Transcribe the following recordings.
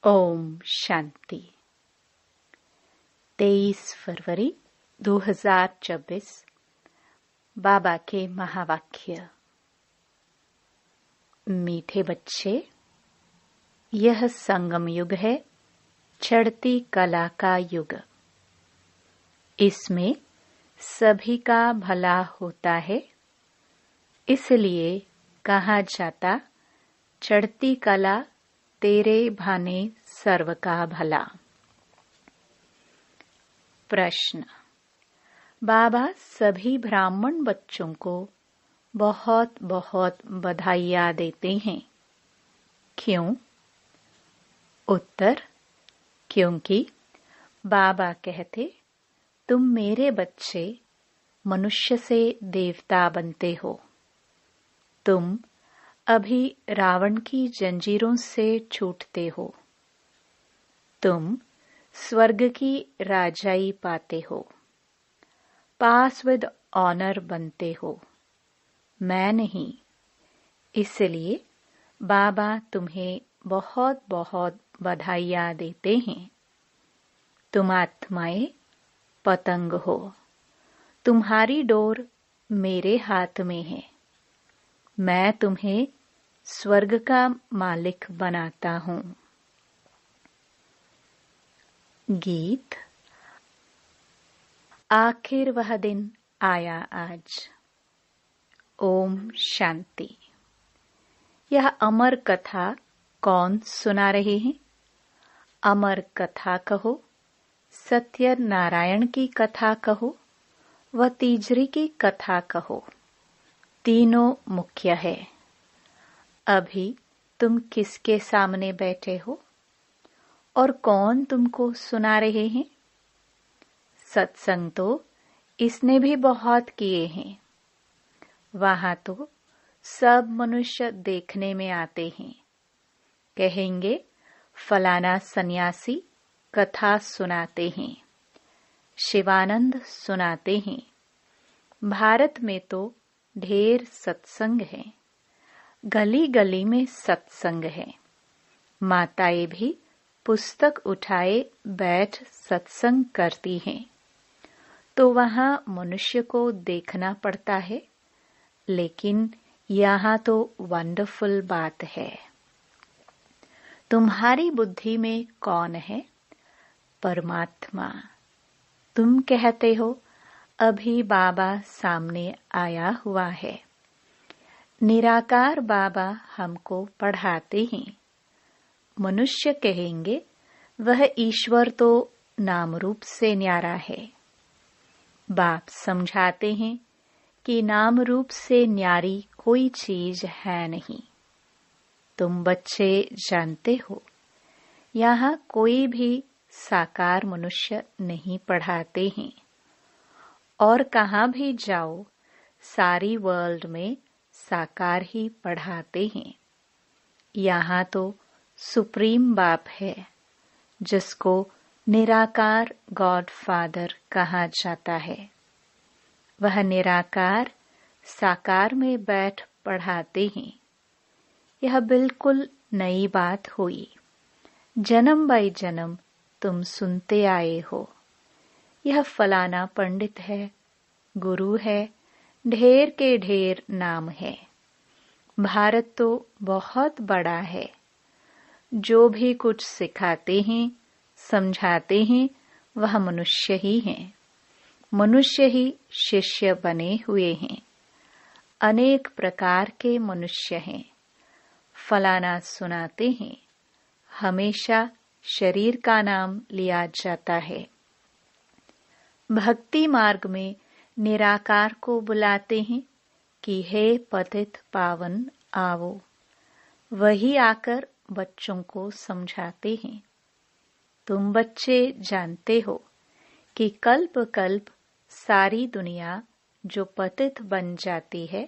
ओम शांति। 23 फरवरी 2024 बाबा के महावाक्य। मीठे बच्चे, यह संगम युग है, चढ़ती कला का युग। इसमें सभी का भला होता है, इसलिए कहा जाता चढ़ती कला तेरे भाने सर्व का भला। प्रश्न। बाबा सभी ब्राह्मण बच्चों को बहुत बहुत बधाइयाँ देते हैं, क्यों? उत्तर, क्योंकि बाबा कहते तुम मेरे बच्चे मनुष्य से देवता बनते हो। तुम अभी रावण की जंजीरों से छूटते हो। तुम स्वर्ग की राजाई पाते हो, पास विद ऑनर बनते हो। मैं नहीं। इसलिए बाबा तुम्हें बहुत बहुत बधाइयाँ देते हैं। तुम आत्माएं पतंग हो, तुम्हारी डोर मेरे हाथ में है। मैं तुम्हें स्वर्ग का मालिक बनाता हूँ। गीत। आखिर वह दिन आया आज। ओम शांति। यह अमर कथा कौन सुना रहे हैं? अमर कथा कहो, सत्य नारायण की कथा कहो, व तीजरी की कथा कहो, तीनों मुख्य है। अभी तुम किसके सामने बैठे हो और कौन तुमको सुना रहे हैं? सत्संग तो इसने भी बहुत किए हैं। वहां तो सब मनुष्य देखने में आते हैं। कहेंगे फलाना सन्यासी कथा सुनाते हैं, शिवानंद सुनाते हैं। भारत में तो ढेर सत्संग है, गली गली में सत्संग है। माताएं भी पुस्तक उठाए बैठ सत्संग करती हैं। तो वहां मनुष्य को देखना पड़ता है, लेकिन यहाँ तो वंडरफुल बात है। तुम्हारी बुद्धि में कौन है? परमात्मा। तुम कहते हो अभी बाबा सामने आया हुआ है। निराकार बाबा हमको पढ़ाते हैं। मनुष्य कहेंगे वह ईश्वर तो नाम रूप से न्यारा है। बाप समझाते हैं कि नाम रूप से न्यारी कोई चीज है नहीं। तुम बच्चे जानते हो, यहाँ कोई भी साकार मनुष्य नहीं पढ़ाते हैं। और कहाँ भी जाओ, सारी वर्ल्ड में साकार ही पढ़ाते हैं। यहाँ तो सुप्रीम बाप है, जिसको निराकार गॉड फादर कहा जाता है। वह निराकार साकार में बैठ पढ़ाते हैं। यह बिल्कुल नई बात हुई। जन्म बाई जन्म तुम सुनते आए हो, यह फलाना पंडित है, गुरु है, ढेर के ढेर नाम है। भारत तो बहुत बड़ा है। जो भी कुछ सिखाते हैं, समझाते हैं, वह मनुष्य ही हैं। मनुष्य ही शिष्य बने हुए हैं। अनेक प्रकार के मनुष्य हैं। फलाना सुनाते हैं, हमेशा शरीर का नाम लिया जाता है। भक्ति मार्ग में निराकार को बुलाते हैं कि हे पतित पावन आओ। वही आकर बच्चों को समझाते हैं। तुम बच्चे जानते हो कि कल्प कल्प सारी दुनिया जो पतित बन जाती है,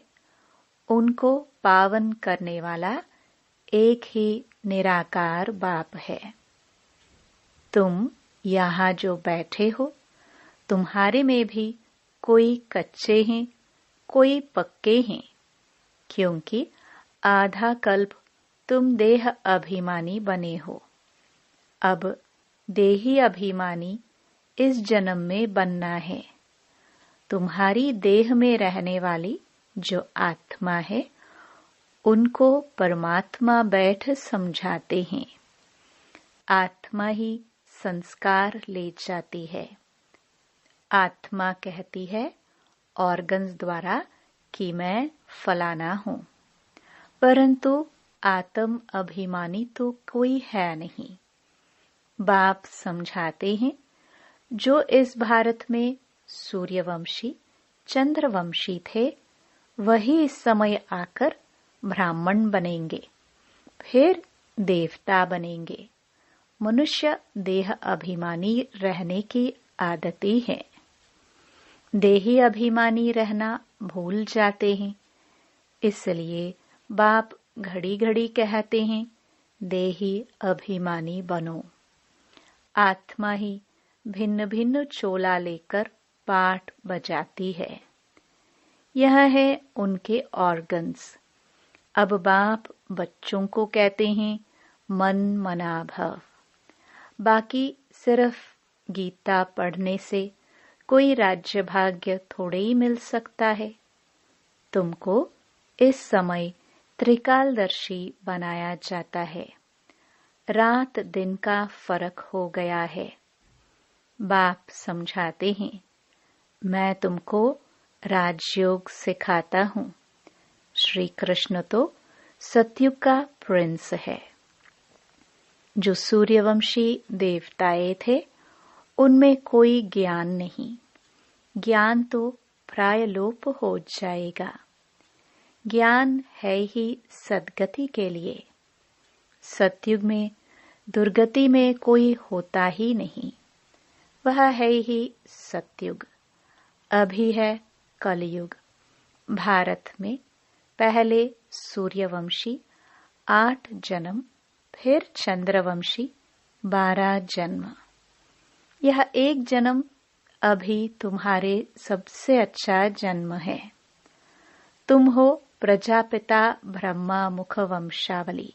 उनको पावन करने वाला एक ही निराकार बाप है। तुम यहाँ जो बैठे हो, तुम्हारे में भी कोई कच्चे हैं, कोई पक्के हैं, क्योंकि आधा कल्प तुम देह अभिमानी बने हो। अब देही अभिमानी इस जन्म में बनना है। तुम्हारी देह में रहने वाली जो आत्मा है उनको परमात्मा बैठ समझाते हैं। आत्मा ही संस्कार ले जाती है। आत्मा कहती है ऑर्गन्स द्वारा कि मैं फलाना हूँ, परंतु आत्म अभिमानी तो कोई है नहीं। बाप समझाते हैं जो इस भारत में सूर्यवंशी चंद्रवंशी थे वही इस समय आकर ब्राह्मण बनेंगे, फिर देवता बनेंगे। मनुष्य देह अभिमानी रहने की आदती है। देही अभिमानी रहना भूल जाते हैं, इसलिए बाप घड़ी घड़ी कहते हैं देही अभिमानी बनो। आत्मा ही भिन्न भिन्न चोला लेकर पाठ बजाती है। यह है उनके ऑर्गन्स। अब बाप बच्चों को कहते हैं मन मना भव। बाकी सिर्फ गीता पढ़ने से कोई राज्य भाग्य थोड़े ही मिल सकता है। तुमको इस समय त्रिकालदर्शी बनाया जाता है। रात दिन का फर्क हो गया है। बाप समझाते हैं मैं तुमको राजयोग सिखाता हूँ। श्री कृष्ण तो सतयुग का प्रिंस है। जो सूर्यवंशी देवताएं थे उनमें कोई ज्ञान नहीं। ज्ञान तो प्राय लोप हो जाएगा। ज्ञान है ही सद्गति के लिए। सतयुग में दुर्गति में कोई होता ही नहीं। वह है ही सतयुग। अभी है कलयुग। भारत में पहले सूर्यवंशी 8 जन्म, फिर चंद्रवंशी 12 जन्म। यह एक जन्म अभी तुम्हारे सबसे अच्छा जन्म है। तुम हो प्रजापिता ब्रह्मा मुख वंशावली।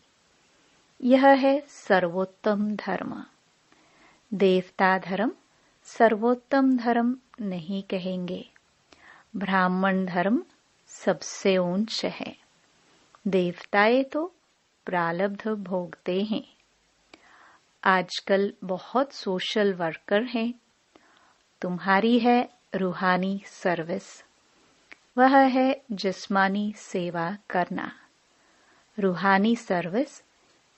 यह है सर्वोत्तम धर्म। देवता धर्म सर्वोत्तम धर्म नहीं कहेंगे। ब्राह्मण धर्म सबसे ऊंच है। देवताएं तो प्रारब्ध भोगते हैं। आजकल बहुत सोशल वर्कर हैं। तुम्हारी है रूहानी सर्विस। वह है जिस्मानी सेवा करना। रूहानी सर्विस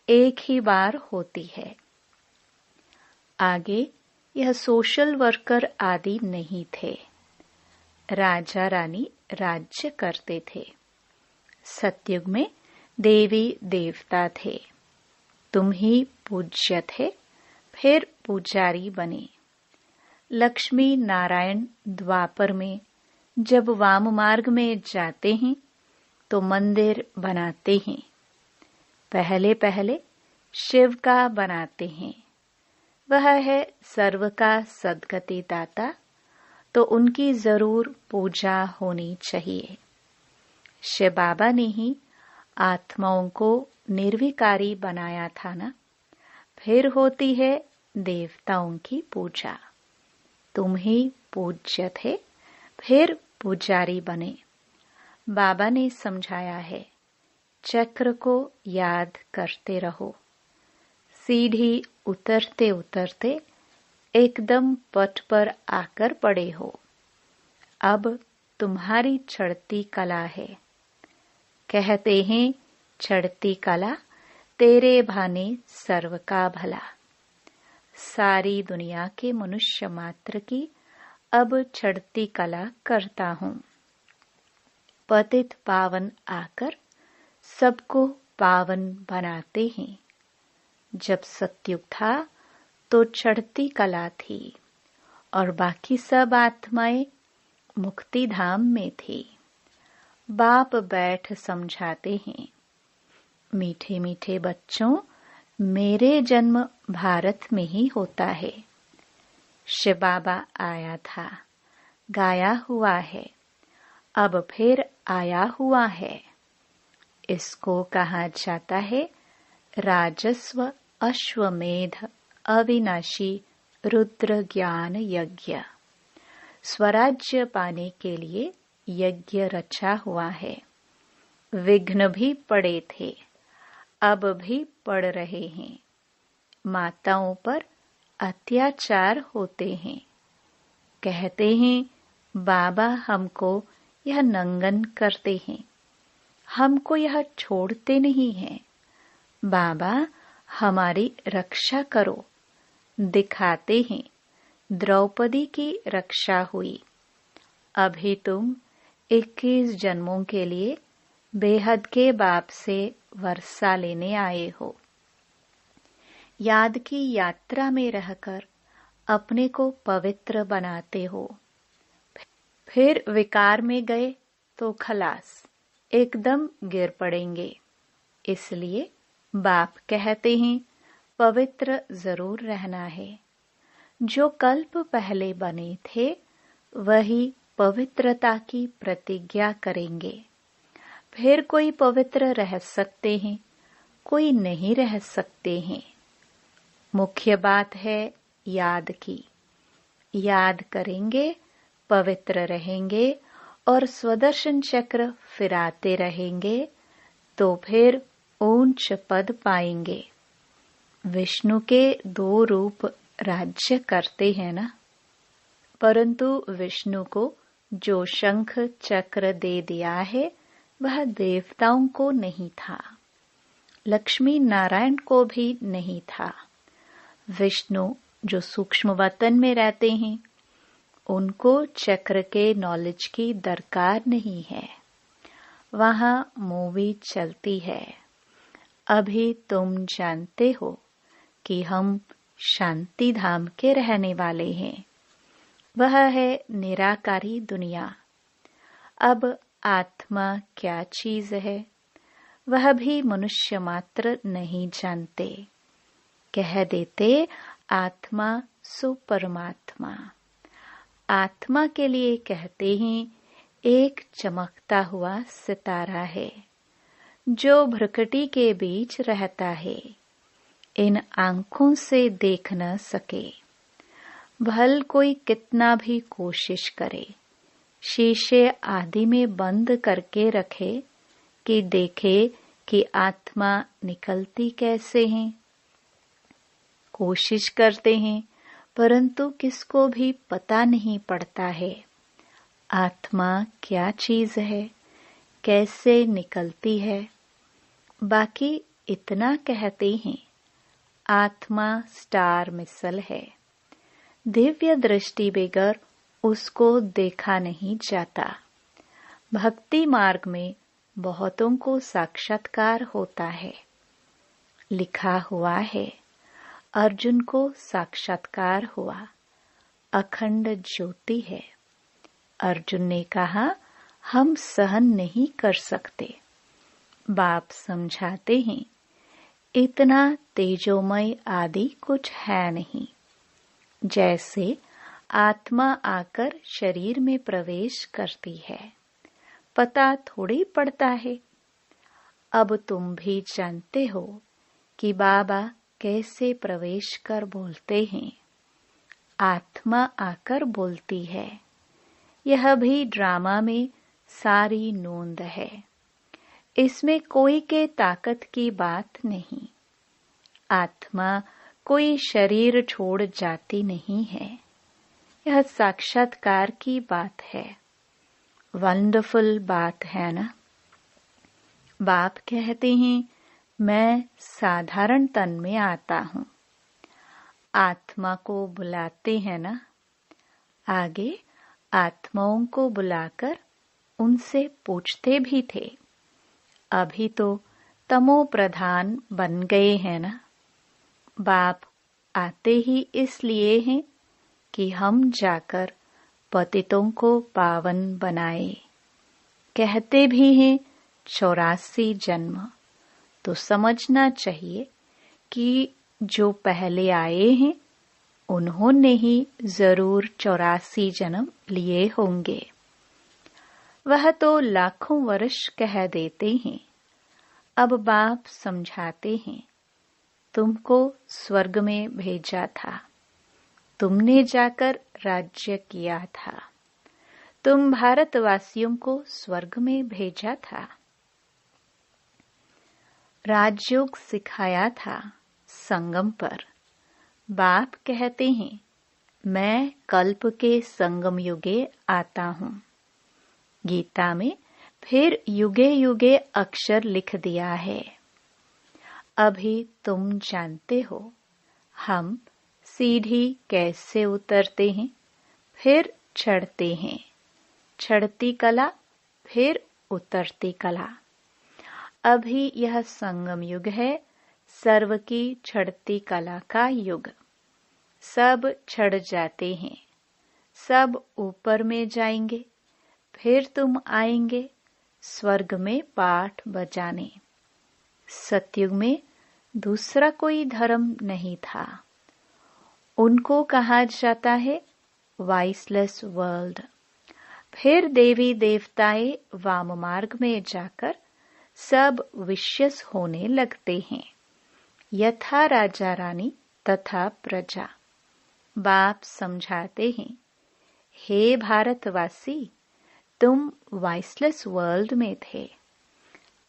एक ही बार होती है। आगे यह सोशल वर्कर आदि नहीं थे। राजा रानी राज्य करते थे। सतयुग में देवी देवता थे। तुम ही पूज्य थे, फिर पुजारी बने। लक्ष्मी नारायण द्वापर में जब वाम मार्ग में जाते हैं तो मंदिर बनाते हैं। पहले पहले शिव का बनाते हैं। वह है सर्व का सद्गति दाता, तो उनकी जरूर पूजा होनी चाहिए। शिव बाबा ने ही आत्माओं को निर्विकारी बनाया था ना। फिर होती है देवताओं की पूजा। तुम ही पूज्य थे, फिर पुजारी बने। बाबा ने समझाया है चक्र को याद करते रहो। सीढ़ी उतरते उतरते एकदम पट पर आकर पड़े हो। अब तुम्हारी चढ़ती कला है। कहते हैं चढ़ती कला तेरे भाने सर्व का भला। सारी दुनिया के मनुष्य मात्र की अब चढ़ती कला करता हूँ। पतित पावन आकर सबको पावन बनाते हैं। जब सतयुग था तो चढ़ती कला थी और बाकी सब आत्माएं मुक्ति धाम में थी। बाप बैठ समझाते हैं मीठे मीठे बच्चों, मेरे जन्म भारत में ही होता है। शिव बाबा आया था, गाया हुआ है, अब फिर आया हुआ है। इसको कहा जाता है राजस्व अश्वमेध अविनाशी रुद्र ज्ञान यज्ञ। स्वराज्य पाने के लिए यज्ञ रचा हुआ है। विघ्न भी पड़े थे, अब भी पड़ रहे हैं। माताओं पर अत्याचार होते हैं। कहते हैं बाबा हमको यह नंगन करते हैं, हमको यह छोड़ते नहीं हैं। बाबा हमारी रक्षा करो। दिखाते हैं द्रौपदी की रक्षा हुई। अभी तुम 21 जन्मों के लिए बेहद के बाप से वर्षा लेने आए हो। याद की यात्रा में रहकर अपने को पवित्र बनाते हो। फिर विकार में गए तो खलास, एकदम गिर पड़ेंगे। इसलिए बाप कहते हैं पवित्र जरूर रहना है। जो कल्प पहले बने थे वही पवित्रता की प्रतिज्ञा करेंगे। फिर कोई पवित्र रह सकते हैं, कोई नहीं रह सकते हैं। मुख्य बात है याद की। याद करेंगे, पवित्र रहेंगे और स्वदर्शन चक्र फिराते रहेंगे तो फिर ऊंच पद पाएंगे। विष्णु के 2 रूप राज्य करते हैं ना, परंतु विष्णु को जो शंख चक्र दे दिया है वह देवताओं को नहीं था, लक्ष्मी नारायण को भी नहीं था। विष्णु जो सूक्ष्म वतन में रहते हैं उनको चक्र के नॉलेज की दरकार नहीं है। वहां मूवी चलती है। अभी तुम जानते हो कि हम शांति धाम के रहने वाले हैं। वह है निराकारी दुनिया। अब आत्मा क्या चीज है वह भी मनुष्य मात्र नहीं जानते। कह देते आत्मा सो परमात्मा। आत्मा के लिए कहते हैं एक चमकता हुआ सितारा है जो भ्रकटी के बीच रहता है। इन आंखों से देख न सके, भल कोई कितना भी कोशिश करे, शीशे आदि में बंद करके रखे कि देखे कि आत्मा निकलती कैसे है। कोशिश करते हैं परंतु किसको भी पता नहीं पड़ता है आत्मा क्या चीज है, कैसे निकलती है। बाकी इतना कहते हैं आत्मा स्टार मिसल है। दिव्य दृष्टि बगैर उसको देखा नहीं जाता। भक्ति मार्ग में बहुतों को साक्षात्कार होता है। लिखा हुआ है अर्जुन को साक्षात्कार हुआ, अखंड ज्योति है। अर्जुन ने कहा हम सहन नहीं कर सकते। बाप समझाते हैं इतना तेजोमय आदि कुछ है नहीं। जैसे आत्मा आकर शरीर में प्रवेश करती है, पता थोड़ी पड़ता है। अब तुम भी जानते हो कि बाबा कैसे प्रवेश कर बोलते हैं। आत्मा आकर बोलती है। यह भी ड्रामा में सारी नोंद है। इसमें कोई के ताकत की बात नहीं। आत्मा कोई शरीर छोड़ जाती नहीं है। यह साक्षात्कार की बात है। वंडरफुल बात है ना। बाप कहते हैं मैं साधारण तन में आता हूँ। आत्मा को बुलाते हैं ना। आगे आत्माओं को बुलाकर उनसे पूछते भी थे। अभी तो तमो प्रधान बन गए हैं ना। बाप आते ही इसलिए हैं कि हम जाकर पतितों को पावन बनाए। कहते भी हैं 84 जन्म, तो समझना चाहिए कि जो पहले आए हैं उन्होंने ही जरूर 84 जन्म लिए होंगे। वह तो लाखों वर्ष कह देते हैं। अब बाप समझाते हैं तुमको स्वर्ग में भेजा था। तुमने जाकर राज्य किया था। तुम भारतवासियों को स्वर्ग में भेजा था। राजयोग सिखाया था संगम पर। बाप कहते हैं, मैं कल्प के संगम युगे आता हूँ। गीता में फिर युगे युगे अक्षर लिख दिया है। अभी तुम जानते हो हम सीढ़ी कैसे उतरते हैं, फिर चढ़ते हैं। चढ़ती कला, फिर उतरती कला। अभी यह संगम युग है, सर्व की चढ़ती कला का युग। सब चढ़ जाते हैं, सब ऊपर में जाएंगे, फिर तुम आएंगे स्वर्ग में पाठ बजाने। सतयुग में दूसरा कोई धर्म नहीं था। उनको कहा जाता है वाइसलेस वर्ल्ड। फिर देवी देवताएं वाम मार्ग में जाकर सब विश्वस होने लगते हैं, यथा राजा रानी तथा प्रजा। बाप समझाते हैं, हे भारतवासी, तुम वाइसलेस वर्ल्ड में थे,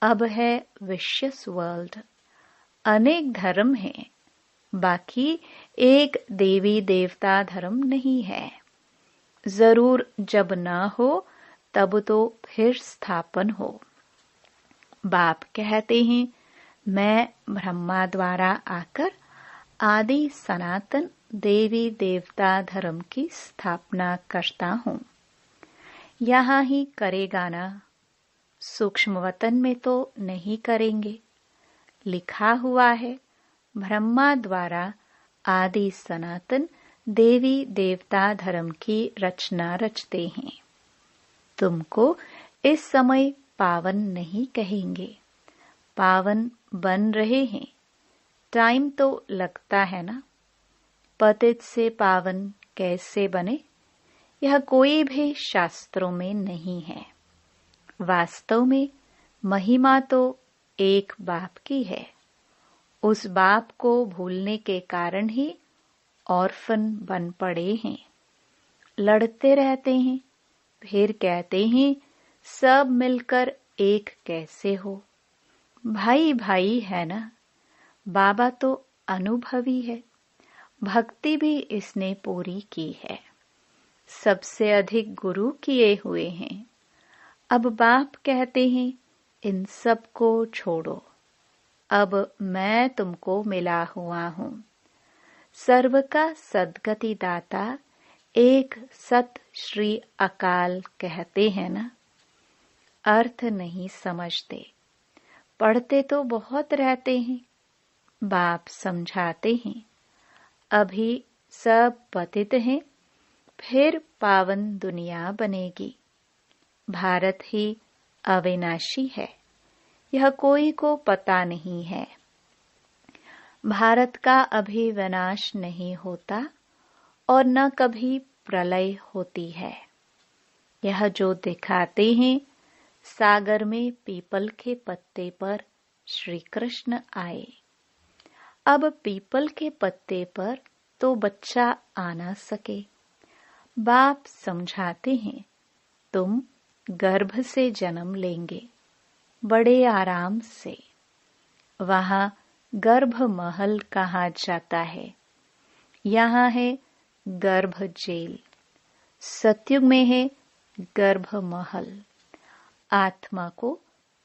अब है विश्वस वर्ल्ड। अनेक धर्म हैं, बाकी एक देवी देवता धर्म नहीं है। जरूर जब न हो तब तो फिर स्थापन हो। बाप कहते हैं, मैं ब्रह्मा द्वारा आकर आदि सनातन देवी देवता धर्म की स्थापना करता हूँ। यहाँ ही करेगा ना, सूक्ष्म वतन में तो नहीं करेंगे। लिखा हुआ है, ब्रह्मा द्वारा आदि सनातन देवी देवता धर्म की रचना रचते हैं। तुमको इस समय पावन नहीं कहेंगे, पावन बन रहे हैं। टाइम तो लगता है ना। पतित से पावन कैसे बने, यह कोई भी शास्त्रों में नहीं है। वास्तव में महिमा तो एक बाप की है। उस बाप को भूलने के कारण ही ऑर्फन बन पड़े हैं। लड़ते रहते हैं, फिर कहते हैं सब मिलकर एक कैसे हो। भाई भाई है ना। बाबा तो अनुभवी है, भक्ति भी इसने पूरी की है। सबसे अधिक गुरु किए हुए हैं। अब बाप कहते हैं, इन सब को छोड़ो, अब मैं तुमको मिला हुआ हूँ। सर्व का सद्गति दाता एक सत श्री अकाल कहते हैं ना। अर्थ नहीं समझते, पढ़ते तो बहुत रहते हैं। बाप समझाते हैं, अभी सब पतित हैं, फिर पावन दुनिया बनेगी। भारत ही अविनाशी है, यह कोई को पता नहीं है। भारत का अभी विनाश नहीं होता और न कभी प्रलय होती है। यह जो दिखाते हैं, सागर में पीपल के पत्ते पर श्री कृष्ण आए। अब पीपल के पत्ते पर तो बच्चा आ ना सके। बाप समझाते हैं, तुम गर्भ से जन्म लेंगे, बड़े आराम से। वहां गर्भ महल कहा जाता है, यहाँ है गर्भ जेल। सतयुग में है गर्भ महल। आत्मा को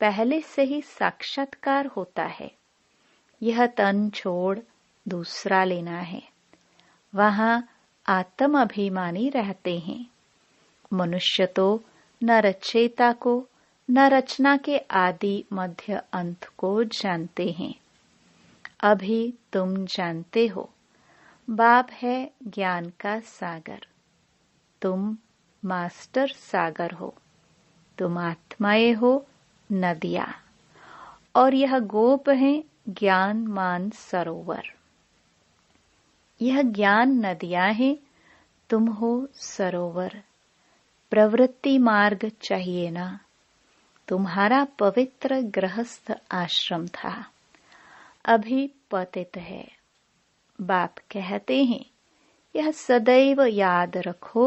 पहले से ही साक्षात्कार होता है। यह तन छोड़ दूसरा लेना है। वहां आत्म अभिमानी रहते हैं। मनुष्य तो न रचयिता को न रचना के आदि मध्य अंत को जानते हैं। अभी तुम जानते हो, बाप है ज्ञान का सागर, तुम मास्टर सागर हो। तुम आत्माएं हो नदियां, और यह गोप है ज्ञान मान सरोवर। यह ज्ञान नदियां हैं, तुम हो सरोवर। प्रवृत्ति मार्ग चाहिए ना। तुम्हारा पवित्र गृहस्थ आश्रम था, अभी पतित है। बाप कहते हैं, यह सदैव याद रखो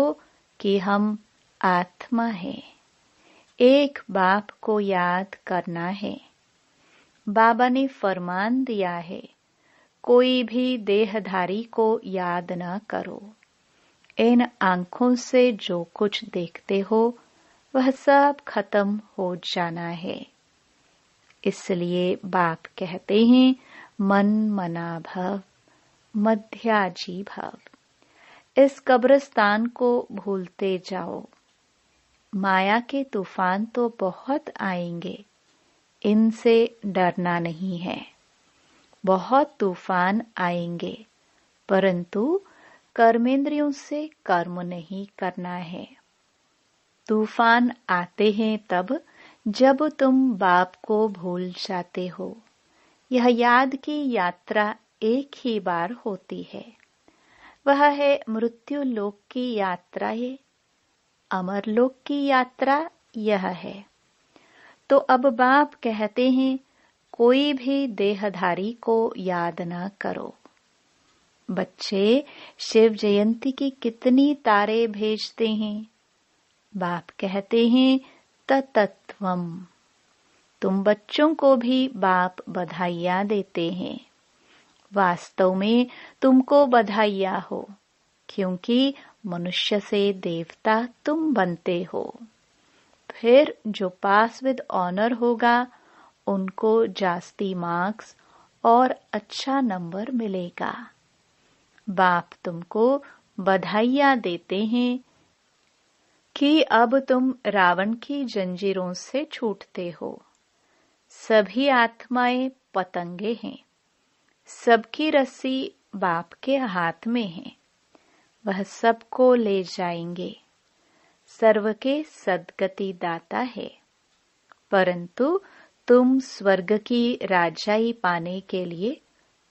कि हम आत्मा हैं। एक बाप को याद करना है। बाबा ने फरमान दिया है, कोई भी देहधारी को याद न करो। इन आंखों से जो कुछ देखते हो वह सब खत्म हो जाना है। इसलिए बाप कहते हैं, मन मना भव, मध्याजी भव। इस कब्रिस्तान को भूलते जाओ। माया के तूफान तो बहुत आएंगे, इनसे डरना नहीं है। बहुत तूफान आएंगे, परंतु कर्मेंद्रियों से कर्म नहीं करना है। तूफान आते हैं तब जब तुम बाप को भूल जाते हो। यह याद की यात्रा एक ही बार होती है। वह है मृत्यु लोक की यात्रा। ये अमर लोक की यात्रा यह है। तो अब बाप कहते हैं, कोई भी देहधारी को याद न करो। बच्चे शिव जयंती की कितनी तारे भेजते हैं। बाप कहते हैं, तत्त्वम। तुम बच्चों को भी बाप बधाइयाँ देते हैं। वास्तव में तुमको बधाइयाँ हो, क्योंकि मनुष्य से देवता तुम बनते हो। फिर जो पास विद ऑनर होगा उनको जास्ती मार्क्स और अच्छा नंबर मिलेगा। बाप तुमको बधाइयाँ देते हैं कि अब तुम रावण की जंजीरों से छूटते हो। सभी आत्माएं पतंगे हैं। सबकी रस्सी बाप के हाथ में है। वह सबको ले जाएंगे। सर्व के सद्गति दाता है। परंतु तुम स्वर्ग की राजाई पाने के लिए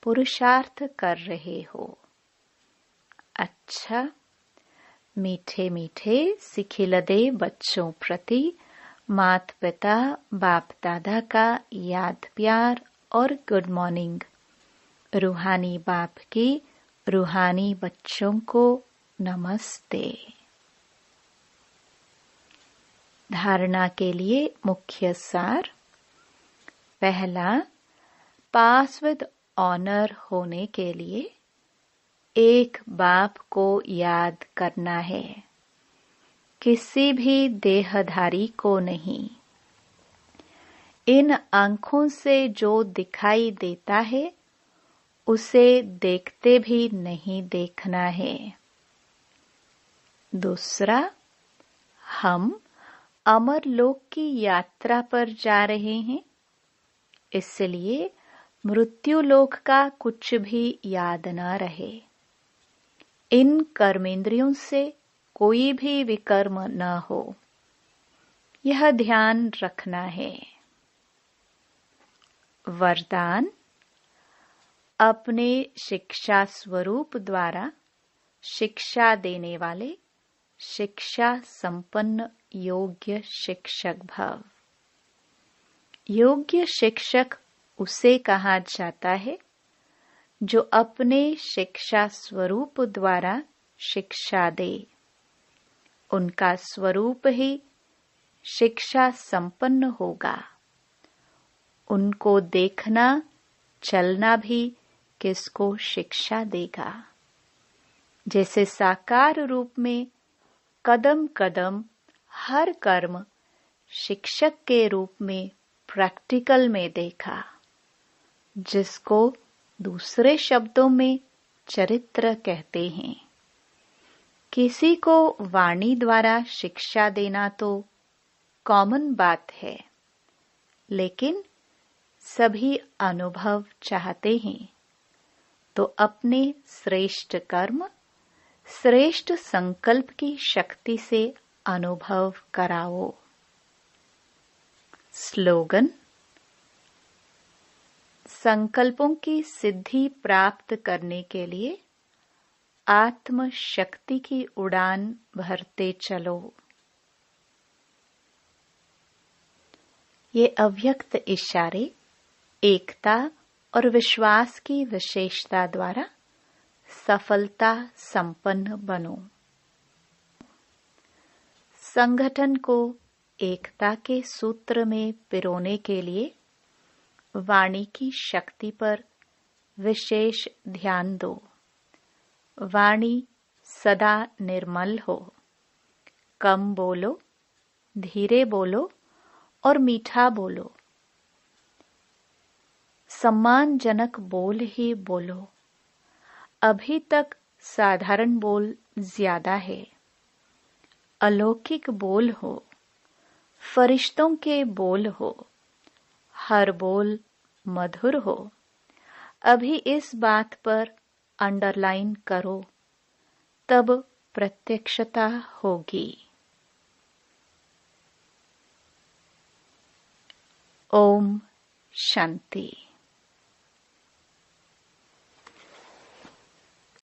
पुरुषार्थ कर रहे हो। अच्छा, मीठे मीठे सिखिलदे बच्चों प्रति माता पिता बाप दादा का याद प्यार और गुड मॉर्निंग। रूहानी बाप की रूहानी बच्चों को नमस्ते। धारणा के लिए मुख्य सार। पहला, पास विद ऑनर होने के लिए एक बाप को याद करना है, किसी भी देहधारी को नहीं। इन आंखों से जो दिखाई देता है उसे देखते भी नहीं देखना है। दूसरा, हम अमर लोक की यात्रा पर जा रहे हैं, इसलिए मृत्यु लोक का कुछ भी याद न रहे। इन कर्मेंद्रियों से कोई भी विकर्म न हो, यह ध्यान रखना है। वरदान। अपने शिक्षा स्वरूप द्वारा शिक्षा देने वाले शिक्षा संपन्न योग्य शिक्षक भव। योग्य शिक्षक उसे कहा जाता है जो अपने शिक्षा स्वरूप द्वारा शिक्षा दे। उनका स्वरूप ही शिक्षा संपन्न होगा। उनको देखना चलना भी किसको शिक्षा देगा। जैसे साकार रूप में कदम कदम हर कर्म शिक्षक के रूप में प्रैक्टिकल में देखा, जिसको दूसरे शब्दों में चरित्र कहते हैं। किसी को वाणी द्वारा शिक्षा देना तो कॉमन बात है, लेकिन सभी अनुभव चाहते हैं, तो अपने श्रेष्ठ कर्म श्रेष्ठ संकल्प की शक्ति से अनुभव कराओ। स्लोगन। संकल्पों की सिद्धि प्राप्त करने के लिए आत्म शक्ति की उड़ान भरते चलो। ये अव्यक्त इशारे एकता और विश्वास की विशेषता द्वारा सफलता संपन्न बनो। संगठन को एकता के सूत्र में पिरोने के लिए वाणी की शक्ति पर विशेष ध्यान दो। वाणी सदा निर्मल हो। कम बोलो, धीरे बोलो और मीठा बोलो। सम्मानजनक बोल ही बोलो। अभी तक साधारण बोल ज्यादा है। अलौकिक बोल हो, फरिश्तों के बोल हो। हर बोल मधुर हो। अभी इस बात पर अंडरलाइन करो, तब प्रत्यक्षता होगी। ओम शांति।